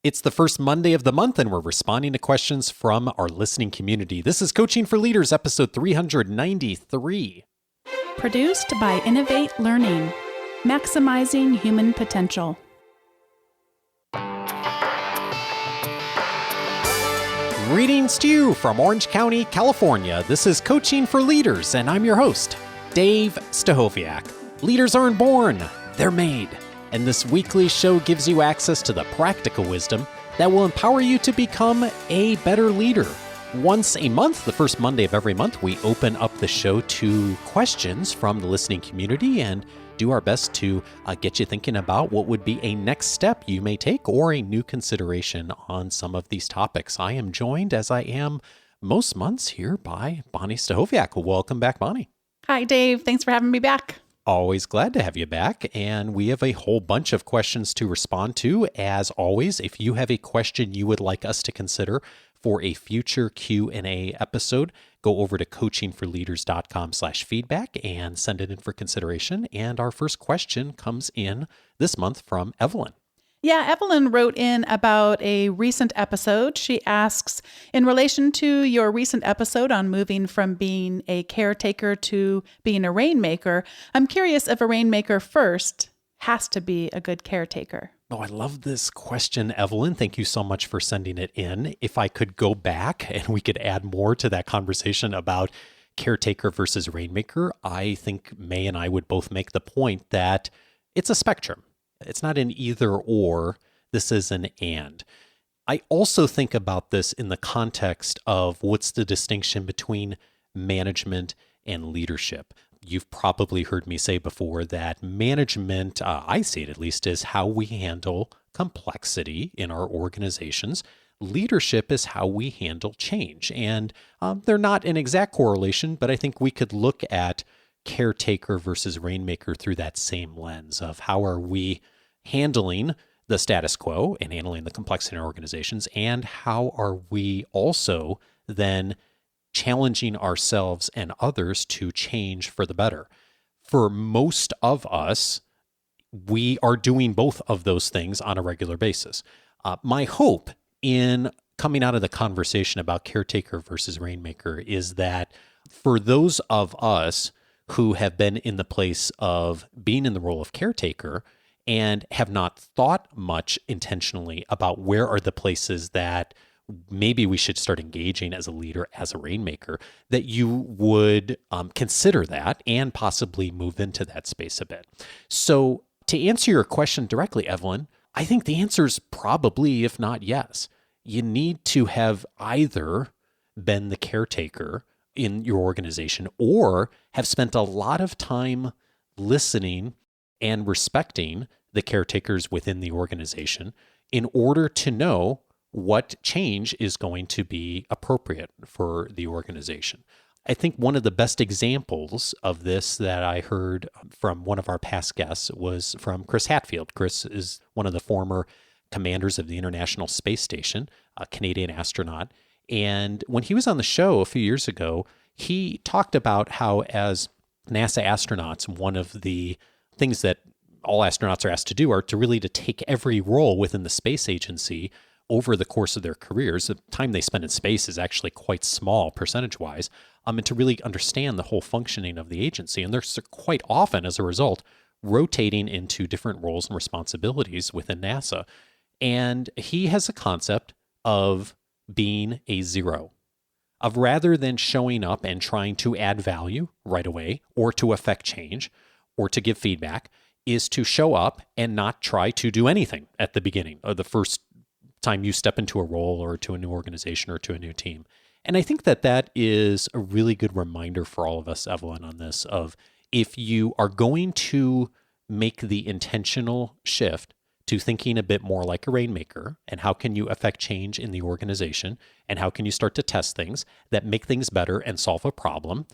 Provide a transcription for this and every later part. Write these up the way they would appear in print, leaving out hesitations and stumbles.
It's the first Monday of the month, and we're responding to questions from our listening community. This is Coaching for Leaders, episode 393. Produced by Innovate Learning, maximizing human potential. Greetings to you from Orange County, California. This is Coaching for Leaders, and I'm your host, Dave Stachowiak. Leaders aren't born, they're made. And this weekly show gives you access to the practical wisdom that will empower you to become a better leader. Once a month, the first Monday of every month, we open up the show to questions from the listening community and do our best to get you thinking about what would be a next step you may take or a new consideration on some of these topics. I am joined, as I am most months, here by Bonni Stachowiak. Welcome back, Bonni. Hi, Dave. Thanks for having me back. Always glad to have you back, and we have a whole bunch of questions to respond to. As always, if you have a question you would like us to consider for a future Q&A episode, go over to coachingforleaders.com/feedback and send it in for consideration. And our first question comes in this month from Evelyn. Yeah, Evelyn wrote in about a recent episode. She asks, in relation to your recent episode on moving from being a caretaker to being a rainmaker, I'm curious if a rainmaker first has to be a good caretaker. Oh, I love this question, Evelyn. Thank you so much for sending it in. If I could go back and we could add more to that conversation about caretaker versus rainmaker, I think May and I would both make the point that it's a spectrum. It's not an either or, this is an and. I also think about this in the context of what's the distinction between management and leadership. You've probably heard me say before that management, I see it at least, is how we handle complexity in our organizations. Leadership is how we handle change. And they're not an exact correlation, but I think we could look at caretaker versus rainmaker through that same lens of how are we handling the status quo and handling the complexity in our organizations, and how are we also then challenging ourselves and others to change for the better. For most of us, we are doing both of those things on a regular basis. My hope in coming out of the conversation about caretaker versus rainmaker is that for those of us who have been in the place of being in the role of caretaker and have not thought much intentionally about where are the places that maybe we should start engaging as a leader, as a rainmaker, that you would consider that and possibly move into that space a bit. So to answer your question directly, Evelyn, I think the answer is probably, if not yes. You need to have either been the caretaker in your organization or have spent a lot of time listening and respecting the caretakers within the organization in order to know what change is going to be appropriate for the organization. I think one of the best examples of this that I heard from one of our past guests was from Chris Hadfield. Chris is one of the former commanders of the International Space Station, a Canadian astronaut. And when he was on the show a few years ago, he talked about how as NASA astronauts, one of the things that all astronauts are asked to do are to really to take every role within the space agency over the course of their careers. The time they spend in space is actually quite small percentage-wise, and to really understand the whole functioning of the agency. And they're quite often, as a result, rotating into different roles and responsibilities within NASA. And he has a concept of being a zero, of rather than showing up and trying to add value right away or to affect change or to give feedback, is to show up and not try to do anything at the beginning or the first time you step into a role or to a new organization or to a new team. And I think that that is a really good reminder for all of us, Evelyn, on this of if you are going to make the intentional shift to thinking a bit more like a rainmaker and how can you affect change in the organization and how can you start to test things that make things better and solve a problem,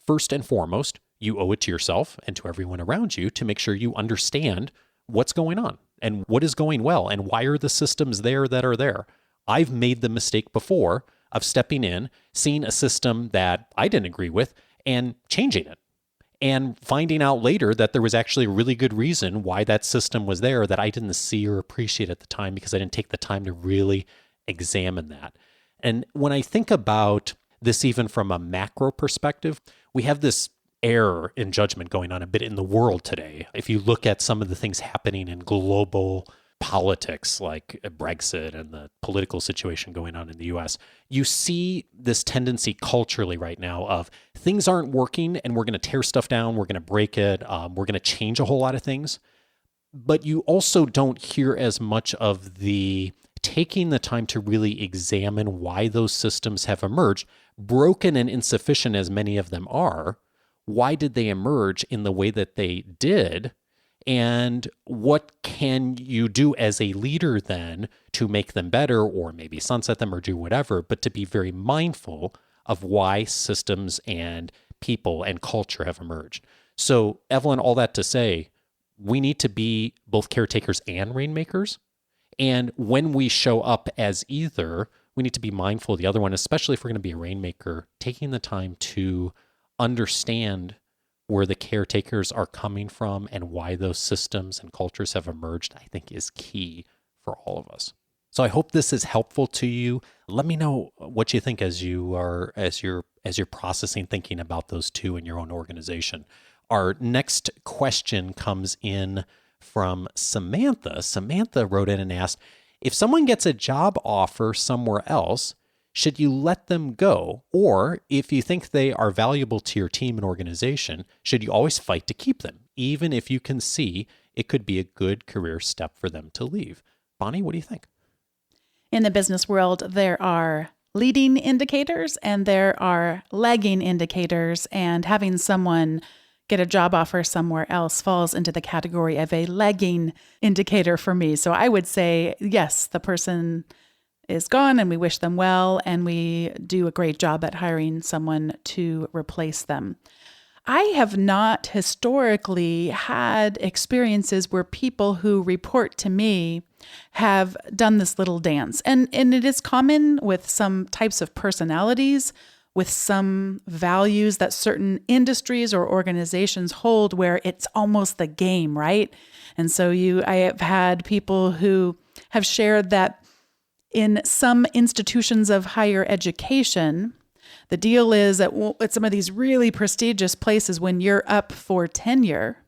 first and foremost, you owe it to yourself and to everyone around you to make sure you understand what's going on and what is going well and why are the systems there that are there. I've made the mistake before of stepping in, seeing a system that I didn't agree with and changing it. and finding out later that there was actually a really good reason why that system was there that I didn't see or appreciate at the time because I didn't take the time to really examine that. And when I think about this even from a macro perspective, we have this error in judgment going on a bit in the world today. If you look at some of the things happening in global politics like Brexit and the political situation going on in the US, you see this tendency culturally right now of things aren't working and we're going to tear stuff down, we're going to break it, we're going to change a whole lot of things. But you also don't hear as much of the taking the time to really examine why those systems have emerged, broken and insufficient as many of them are. Why did they emerge in the way that they did? And what can you do as a leader then to make them better or maybe sunset them or do whatever, but to be very mindful of why systems and people and culture have emerged. So Evelyn, all that to say, we need to be both caretakers and rainmakers. And when we show up as either, we need to be mindful of the other one, especially if we're going to be a rainmaker, taking the time to understand where the caretakers are coming from and why those systems and cultures have emerged, I think is key for all of us. So I hope this is helpful to you. Let me know what you think as you're processing, thinking about those two in your own organization. Our next question comes in from Samantha. Samantha wrote in and asked, if someone gets a job offer somewhere else, should you let them go? Or if you think they are valuable to your team and organization, should you always fight to keep them, even if you can see it could be a good career step for them to leave? Bonni, what do you think? In the business world, there are leading indicators and there are lagging indicators, and having someone get a job offer somewhere else falls into the category of a lagging indicator for me. So I would say, yes, the person is gone and we wish them well and we do a great job at hiring someone to replace them. I have not historically had experiences where people who report to me have done this little dance. And it is common with some types of personalities, with some values that certain industries or organizations hold where it's almost the game, right? And so I have had people who have shared that in some institutions of higher education, the deal is that at some of these really prestigious places, when you're up for tenure,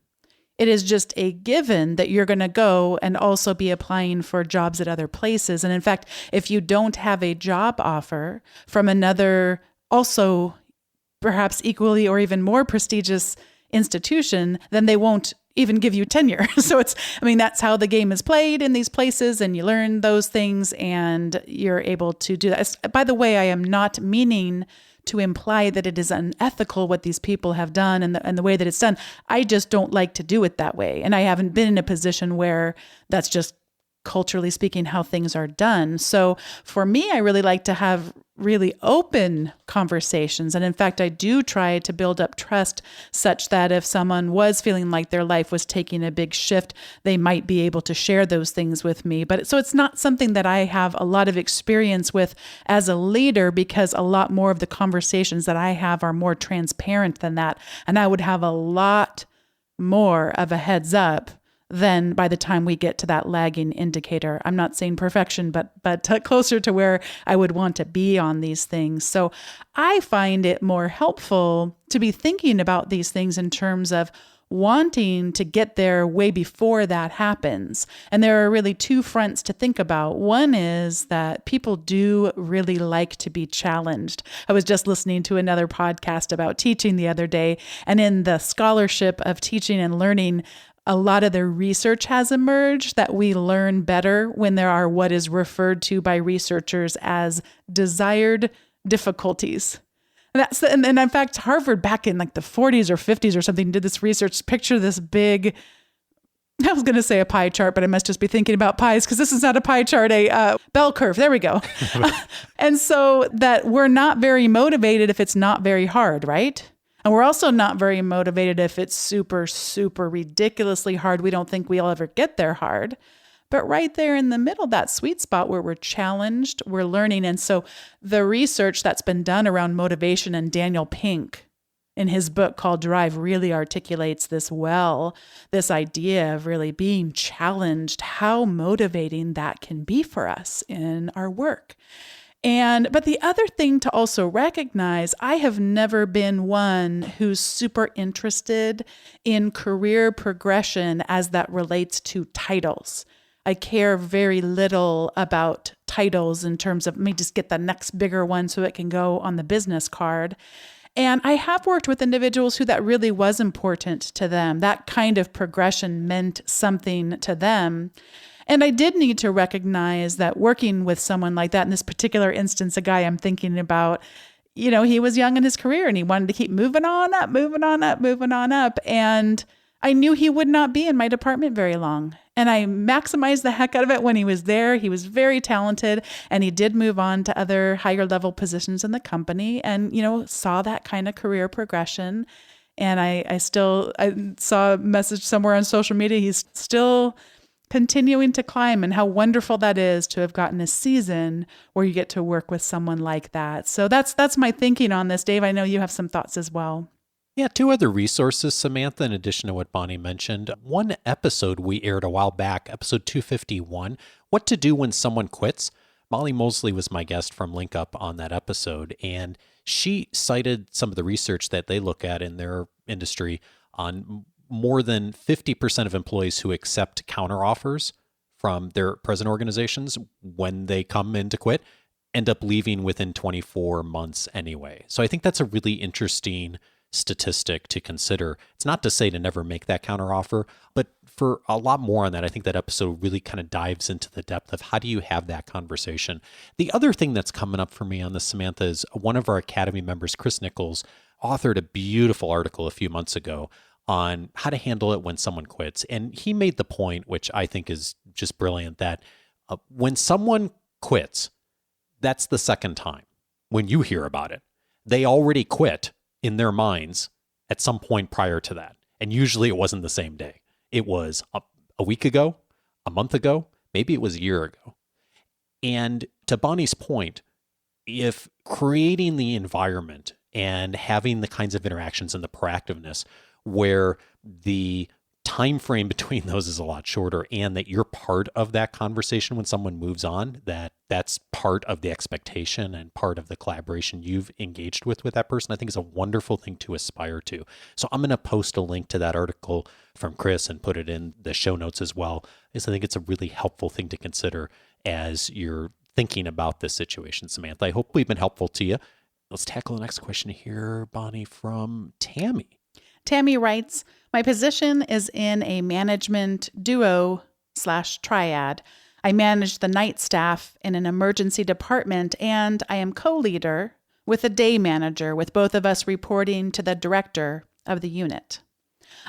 it is just a given that you're going to go and also be applying for jobs at other places. And in fact, if you don't have a job offer from another, also perhaps equally or even more prestigious institution, then they won't even give you tenure. So that's how the game is played in these places, and you learn those things and you're able to do that. By the way, I am not meaning to imply that it is unethical what these people have done and the way that it's done. I just don't like to do it that way. And I haven't been in a position where that's just culturally speaking how things are done. So for me, I really like to have really open conversations. And in fact, I do try to build up trust such that if someone was feeling like their life was taking a big shift, they might be able to share those things with me. But so it's not something that I have a lot of experience with as a leader, because a lot more of the conversations that I have are more transparent than that. And I would have a lot more of a heads up then by the time we get to that lagging indicator. I'm not saying perfection, but closer to where I would want to be on these things. So I find it more helpful to be thinking about these things in terms of wanting to get there way before that happens. And there are really two fronts to think about. One is that people do really like to be challenged. I was just listening to another podcast about teaching the other day, and in the scholarship of teaching and learning, a lot of the research has emerged that we learn better when there are what is referred to by researchers as desired difficulties. And in fact, Harvard back in like the 40s or 50s or something did this research. Picture this big, I was going to say a pie chart, but I must just be thinking about pies because this is not a pie chart, a bell curve. There we go. And so that we're not very motivated if it's not very hard, right? And we're also not very motivated if it's super, super ridiculously hard. We don't think we'll ever get there hard. But right there in the middle, that sweet spot where we're challenged, we're learning. And so the research that's been done around motivation, and Daniel Pink in his book called Drive really articulates this well, this idea of really being challenged, how motivating that can be for us in our work. But the other thing to also recognize, I have never been one who's super interested in career progression as that relates to titles. I care very little about titles in terms of, let me just get the next bigger one so it can go on the business card. And I have worked with individuals who that really was important to them. That kind of progression meant something to them. And I did need to recognize that working with someone like that, in this particular instance, a guy I'm thinking about, he was young in his career and he wanted to keep moving on up. And I knew he would not be in my department very long. And I maximized the heck out of it when he was there. He was very talented and he did move on to other higher level positions in the company and, saw that kind of career progression. And I saw a message somewhere on social media. He's still continuing to climb, and how wonderful that is to have gotten a season where you get to work with someone like that. So that's my thinking on this. Dave, I know you have some thoughts as well. Yeah, two other resources, Samantha, in addition to what Bonni mentioned. One episode we aired a while back, episode 251, What to Do When Someone Quits. Molly Mosley was my guest from Link Up on that episode, and she cited some of the research that they look at in their industry on more than 50% of employees who accept counteroffers from their present organizations when they come in to quit end up leaving within 24 months anyway. So I think that's a really interesting statistic to consider. It's not to say to never make that counteroffer, but for a lot more on that, I think that episode really kind of dives into the depth of how do you have that conversation. The other thing that's coming up for me on this, Samantha, is one of our Academy members, Chris Nichols, authored a beautiful article a few months ago on how to handle it when someone quits. And he made the point, which I think is just brilliant, that when someone quits, that's the second time when you hear about it. They already quit in their minds at some point prior to that. And usually it wasn't the same day. It was a week ago, a month ago, maybe it was a year ago. And to Bonnie's point, if creating the environment and having the kinds of interactions and the proactiveness where the time frame between those is a lot shorter and that you're part of that conversation when someone moves on, that's part of the expectation and part of the collaboration you've engaged with that person, I think is a wonderful thing to aspire to. So I'm going to post a link to that article from Chris and put it in the show notes as well, because I think it's a really helpful thing to consider as you're thinking about this situation. Samantha, I hope we've been helpful to you. Let's tackle the next question here, Bonni, from Tammy. Tammy writes, my position is in a management duo/triad. I manage the night staff in an emergency department, and I am co-leader with a day manager, with both of us reporting to the director of the unit.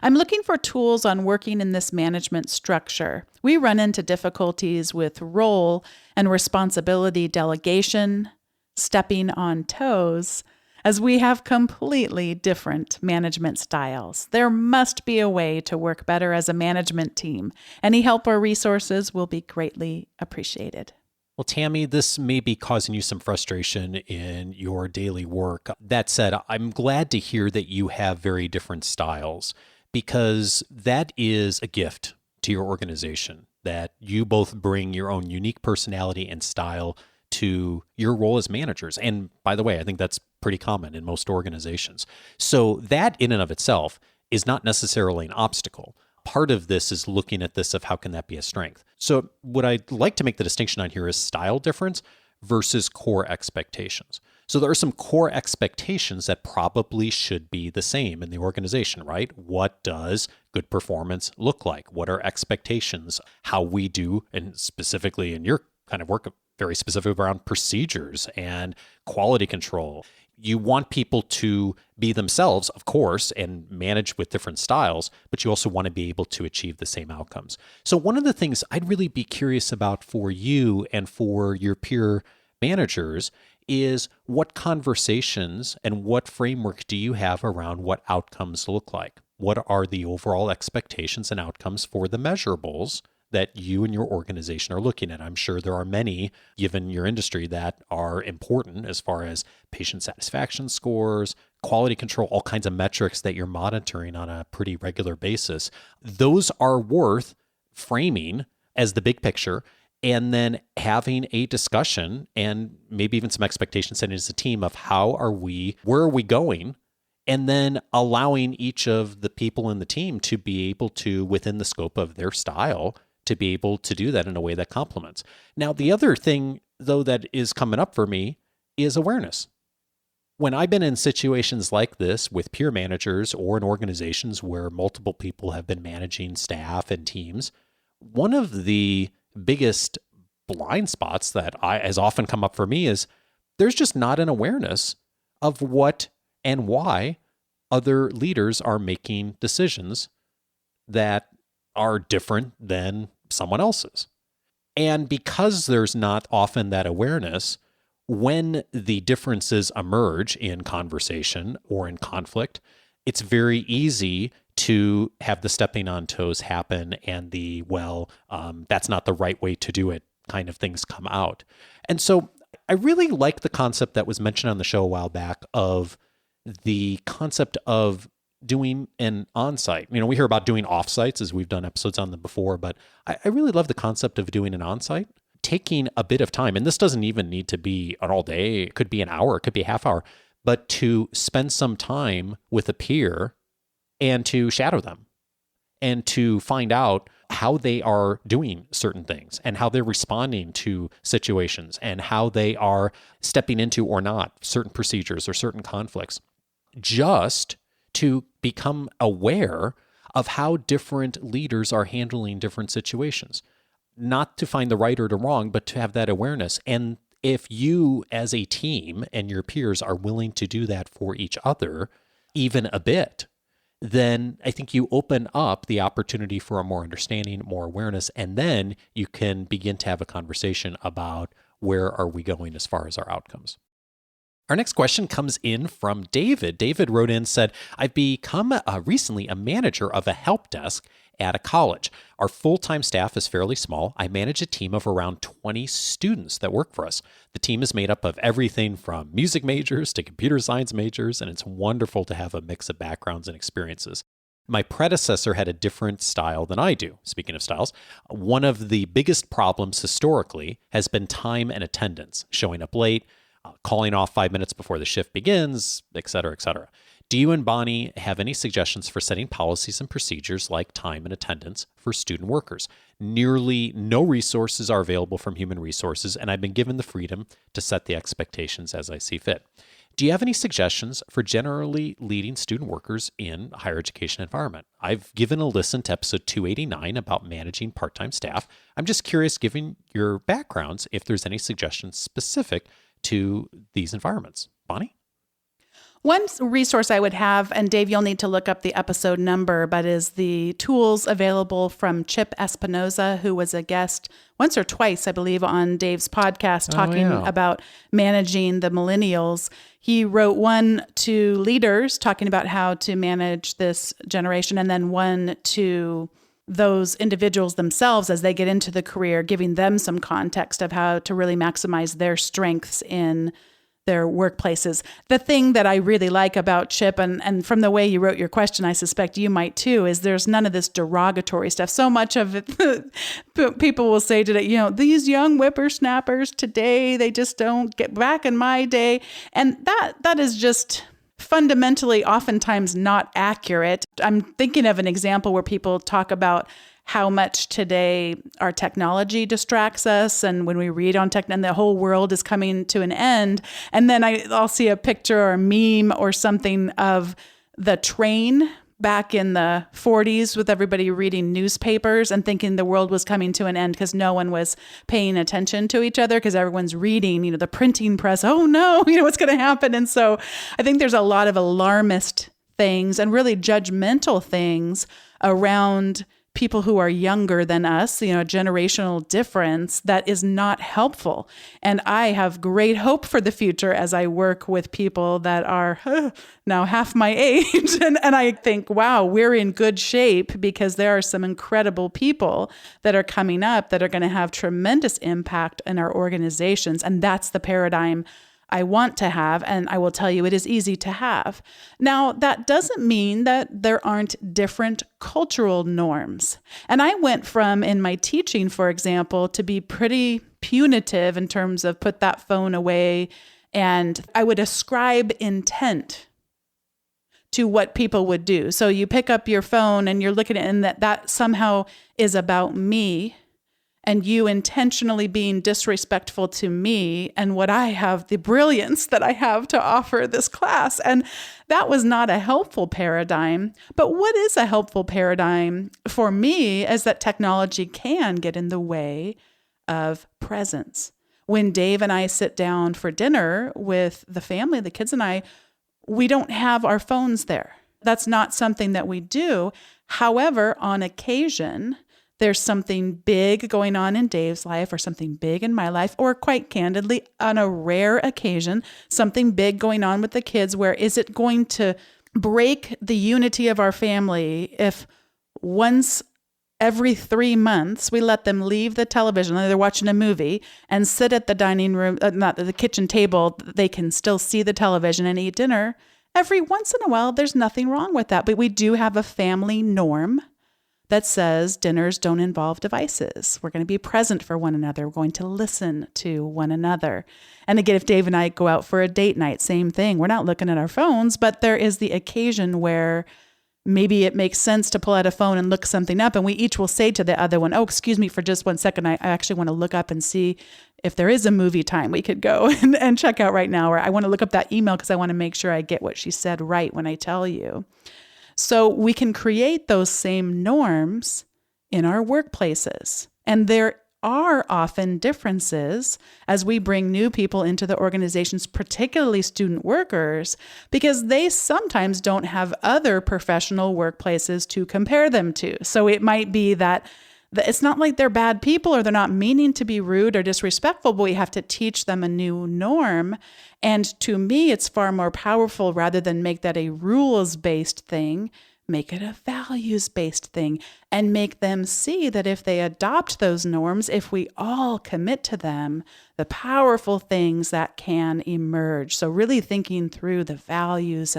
I'm looking for tools on working in this management structure. We run into difficulties with role and responsibility delegation, stepping on toes, as we have completely different management styles. There must be a way to work better as a management team. Any help or resources will be greatly appreciated. Well, Tammy, this may be causing you some frustration in your daily work. That said, I'm glad to hear that you have very different styles, because that is a gift to your organization, that you both bring your own unique personality and style to your role as managers. And by the way, I think that's pretty common in most organizations. So that in and of itself is not necessarily an obstacle. Part of this is looking at this of how can that be a strength. So what I'd like to make the distinction on here is style difference versus core expectations. So there are some core expectations that probably should be the same in the organization, right? What does good performance look like? What are expectations? How we do, and specifically in your kind of work, very specific around procedures and quality control. You want people to be themselves, of course, and manage with different styles, but you also want to be able to achieve the same outcomes. So one of the things I'd really be curious about for you and for your peer managers is what conversations and what framework do you have around what outcomes look like? What are the overall expectations and outcomes for the measurables that you and your organization are looking at? I'm sure there are many, given your industry, that are important as far as patient satisfaction scores, quality control, all kinds of metrics that you're monitoring on a pretty regular basis. Those are worth framing as the big picture and then having a discussion and maybe even some expectation setting as a team of where are we going? And then allowing each of the people in the team to be able to, within the scope of their style, to be able to do that in a way that complements. Now, the other thing, though, that is coming up for me is awareness. When I've been in situations like this with peer managers or in organizations where multiple people have been managing staff and teams, one of the biggest blind spots that has often come up for me is there's just not an awareness of what and why other leaders are making decisions that are different than someone else's. And because there's not often that awareness, when the differences emerge in conversation or in conflict, it's very easy to have the stepping on toes happen and that's not the right way to do it kind of things come out. And so I really like the concept that was mentioned on the show a while back of the concept of doing an on-site. We hear about doing off-sites as we've done episodes on them before, but I really love the concept of doing an on-site, taking a bit of time. And this doesn't even need to be an all day. It could be an hour, it could be a half hour, but to spend some time with a peer and to shadow them and to find out how they are doing certain things and how they're responding to situations and how they are stepping into or not certain procedures or certain conflicts, just to become aware of how different leaders are handling different situations. Not to find the right or the wrong, but to have that awareness. And if you as a team and your peers are willing to do that for each other, even a bit, then I think you open up the opportunity for a more understanding, more awareness, and then you can begin to have a conversation about where are we going as far as our outcomes. Our next question comes in from David. David wrote in, said, I've become recently a manager of a help desk at a college. Our full-time staff is fairly small. I manage a team of around 20 students that work for us. The team is made up of everything from music majors to computer science majors, and it's wonderful to have a mix of backgrounds and experiences. My predecessor had a different style than I do. Speaking of styles, one of the biggest problems historically has been time and attendance, showing up late, calling off 5 minutes before the shift begins, et cetera, et cetera. Do you and Bonni have any suggestions for setting policies and procedures like time and attendance for student workers? Nearly no resources are available from human resources, and I've been given the freedom to set the expectations as I see fit. Do you have any suggestions for generally leading student workers in a higher education environment? I've given a listen to episode 289 about managing part-time staff. I'm just curious, given your backgrounds, if there's any suggestions specific to these environments. Bonni? One resource I would have, and Dave, you'll need to look up the episode number, but is the tools available from Chip Espinoza, who was a guest once or twice, I believe, on Dave's podcast talking about managing the millennials. He wrote one to leaders talking about how to manage this generation, and then one to those individuals themselves as they get into the career, giving them some context of how to really maximize their strengths in their workplaces. The thing that I really like about Chip, and from the way you wrote your question, I suspect you might too, is there's none of this derogatory stuff. So much of it, people will say today, these young whippersnappers today, they just don't get back in my day. And that is just fundamentally oftentimes not accurate. I'm thinking of an example where people talk about how much today our technology distracts us. And when we read on tech, and the whole world is coming to an end. And then I'll see a picture or a meme or something of the train back in the 40s with everybody reading newspapers and thinking the world was coming to an end because no one was paying attention to each other because everyone's reading, the printing press. Oh no, what's going to happen? And so I think there's a lot of alarmist things and really judgmental things around people who are younger than us, a generational difference that is not helpful. And I have great hope for the future as I work with people that are now half my age. And I think, wow, we're in good shape because there are some incredible people that are coming up that are going to have tremendous impact in our organizations. And that's the paradigm I want to have, and I will tell you it is easy to have. Now, that doesn't mean that there aren't different cultural norms. And I went from, in my teaching, for example, to be pretty punitive in terms of put that phone away, and I would ascribe intent to what people would do. So you pick up your phone and you're looking at it, and that somehow is about me, and you intentionally being disrespectful to me and what I have, the brilliance that I have to offer this class. And that was not a helpful paradigm. But what is a helpful paradigm for me is that technology can get in the way of presence. When Dave and I sit down for dinner with the family, the kids and I, we don't have our phones there. That's not something that we do. However, on occasion, there's something big going on in Dave's life or something big in my life, or quite candidly, on a rare occasion, something big going on with the kids. Where is it going to break the unity of our family if once every 3 months we let them leave the television, they're watching a movie, and sit at the dining room, not the kitchen table, they can still see the television and eat dinner? Every once in a while, there's nothing wrong with that. But we do have a family norm that says dinners don't involve devices. We're going to be present for one another. We're going to listen to one another. And again, if Dave and I go out for a date night, same thing. We're not looking at our phones, but there is the occasion where maybe it makes sense to pull out a phone and look something up. And we each will say to the other one, oh, excuse me for just 1 second. I actually want to look up and see if there is a movie time we could go and check out right now. Or I want to look up that email because I want to make sure I get what she said right when I tell you. So we can create those same norms in our workplaces. And there are often differences as we bring new people into the organizations, particularly student workers, because they sometimes don't have other professional workplaces to compare them to. So it might be that it's not like they're bad people or they're not meaning to be rude or disrespectful, but we have to teach them a new norm. And to me, it's far more powerful rather than make that a rules-based thing, make it a values-based thing, and make them see that if they adopt those norms, if we all commit to them, the powerful things that can emerge. So really thinking through the values.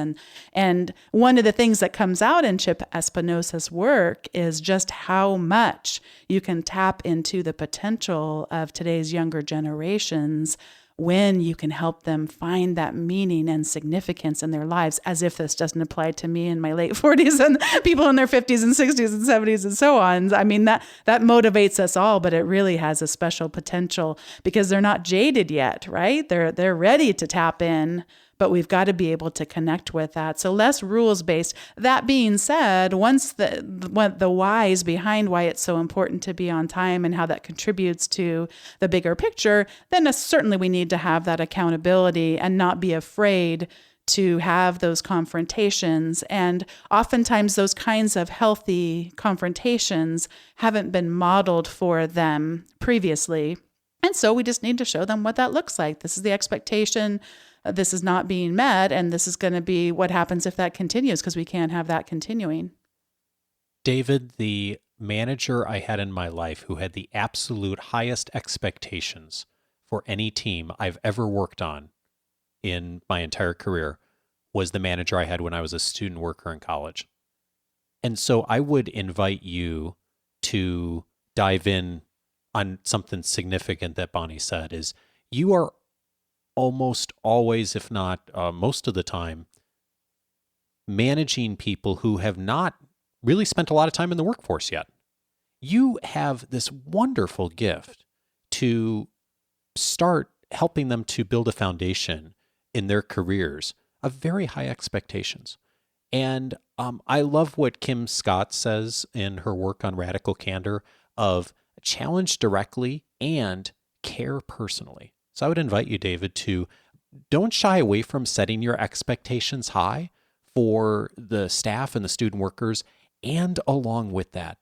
And one of the things that comes out in Chip Espinosa's work is just how much you can tap into the potential of today's younger generations when you can help them find that meaning and significance in their lives, as if this doesn't apply to me in my late 40s and people in their 50s and 60s and 70s and so on. I mean, that motivates us all, but it really has a special potential because they're not jaded yet, right? They're ready to tap in, but we've got to be able to connect with that. So less rules-based. That being said, once the whys behind why it's so important to be on time and how that contributes to the bigger picture, then certainly we need to have that accountability and not be afraid to have those confrontations. And oftentimes those kinds of healthy confrontations haven't been modeled for them previously. And so we just need to show them what that looks like. This is the expectation. This is not being met, and this is going to be what happens if that continues, because we can't have that continuing. David, the manager I had in my life who had the absolute highest expectations for any team I've ever worked on in my entire career was the manager I had when I was a student worker in college. And so I would invite you to dive in on something significant that Bonni said is you are almost always, if not most of the time, managing people who have not really spent a lot of time in the workforce yet. You have this wonderful gift to start helping them to build a foundation in their careers of very high expectations. And I love what Kim Scott says in her work on radical candor of challenge directly and care personally. So I would invite you, David, to don't shy away from setting your expectations high for the staff and the student workers. And along with that,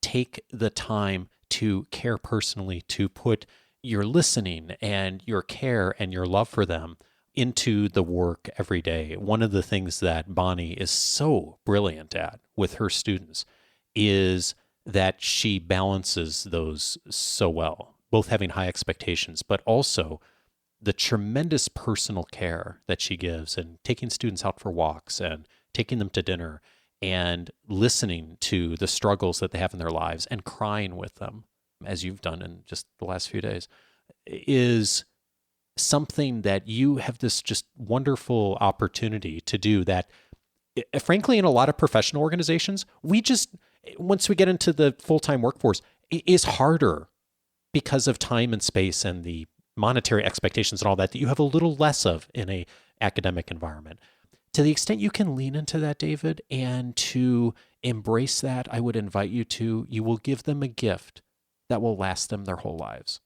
take the time to care personally, to put your listening and your care and your love for them into the work every day. One of the things that Bonni is so brilliant at with her students is that she balances those so well, both having high expectations, but also the tremendous personal care that she gives and taking students out for walks and taking them to dinner and listening to the struggles that they have in their lives and crying with them, as you've done in just the last few days, is something that you have this just wonderful opportunity to do that, frankly, in a lot of professional organizations, once we get into the full-time workforce, it is harder because of time and space and the monetary expectations and all that you have a little less of in a academic environment. To the extent you can lean into that, David, and to embrace that, I would invite you will give them a gift that will last them their whole lives.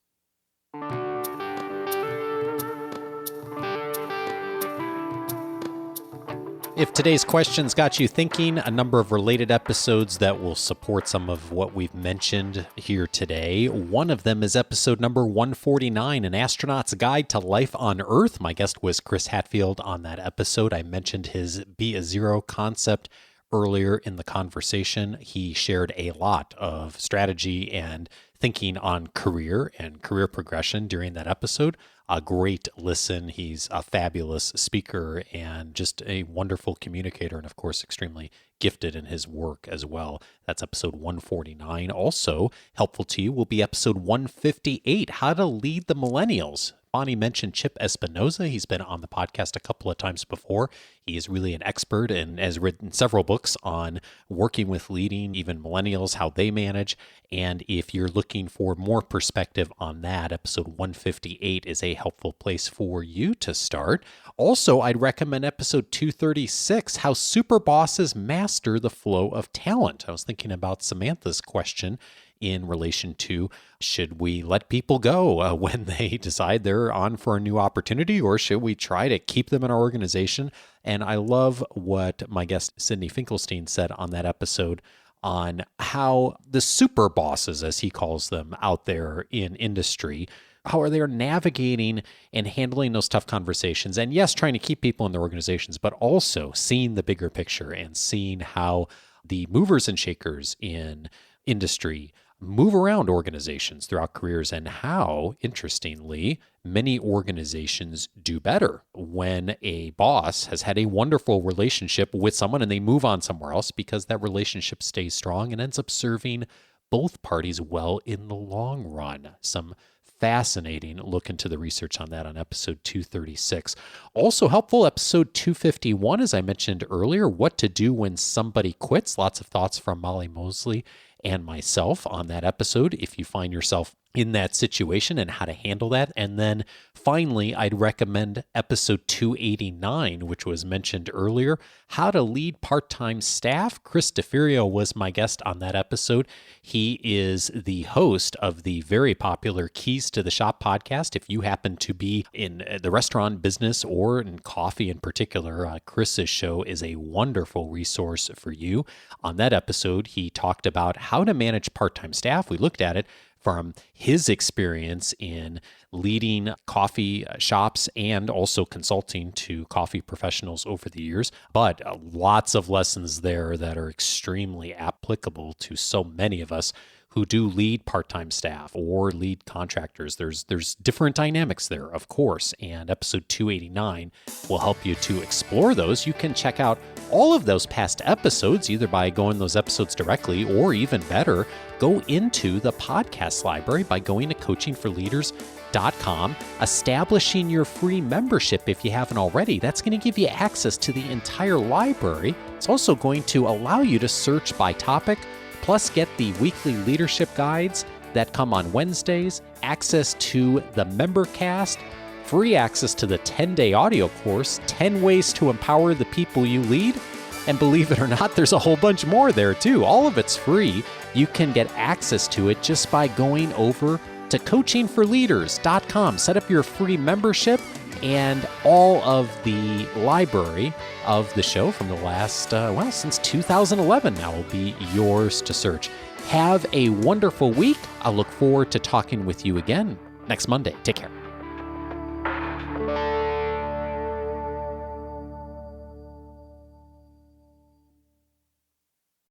If today's questions got you thinking, a number of related episodes that will support some of what we've mentioned here today. One of them is episode number 149, An Astronaut's Guide to Life on Earth. My guest was Chris Hatfield on that episode. I mentioned his Be a Zero concept earlier in the conversation. He shared a lot of strategy and thinking on career and career progression during that episode. A great listen. He's a fabulous speaker and just a wonderful communicator, and of course, extremely gifted in his work as well. That's episode 149. Also helpful to you will be episode 158, How to Lead the Millennials. Bonni mentioned Chip Espinoza. He's been on the podcast a couple of times before. He is really an expert and has written several books on working with leading even millennials, how they manage. And if you're looking for more perspective on that, episode 158 is a helpful place for you to start. Also, I'd recommend episode 236, How Super Bosses Master the Flow of Talent. I was thinking about Samantha's question in relation to, should we let people go when they decide they're on for a new opportunity, or should we try to keep them in our organization? And I love what my guest Sydney Finkelstein said on that episode on how the super bosses, as he calls them out there in industry, how are they navigating and handling those tough conversations. And yes, trying to keep people in their organizations, but also seeing the bigger picture and seeing how the movers and shakers in industry move around organizations throughout careers, and how, interestingly, many organizations do better when a boss has had a wonderful relationship with someone and they move on somewhere else because that relationship stays strong and ends up serving both parties well in the long run. Some fascinating look into the research on that on episode 236. Also helpful, episode 251, as I mentioned earlier, What to Do When Somebody Quits. Lots of thoughts from Molly Mosley and myself on that episode, if you find yourself in that situation and how to handle that. And then finally, I'd recommend episode 289, which was mentioned earlier, How to Lead Part-Time Staff. Chris DeFerio was my guest on that episode. He is the host of the very popular Keys to the Shop podcast. If you happen to be in the restaurant business or in coffee in particular, Chris's show is a wonderful resource for you. On that episode, he talked about how to manage part-time staff. We looked at it from his experience in leading coffee shops and also consulting to coffee professionals over the years, but lots of lessons there that are extremely applicable to so many of us who do lead part-time staff or lead contractors. There's different dynamics there, of course, and episode 289 will help you to explore those. You can check out all of those past episodes either by going those episodes directly, or even better, go into the podcast library by going to coachingforleaders.com, establishing your free membership if you haven't already. That's going to give you access to the entire library. It's also going to allow you to search by topic, plus get the weekly leadership guides that come on Wednesdays, access to the member cast, free access to the 10-day audio course, 10 Ways to Empower the People You Lead. And believe it or not, there's a whole bunch more there too. All of it's free. You can get access to it just by going over to coachingforleaders.com. Set up your free membership, and all of the library of the show from the last, since 2011 now will be yours to search. Have a wonderful week. I look forward to talking with you again next Monday. Take care.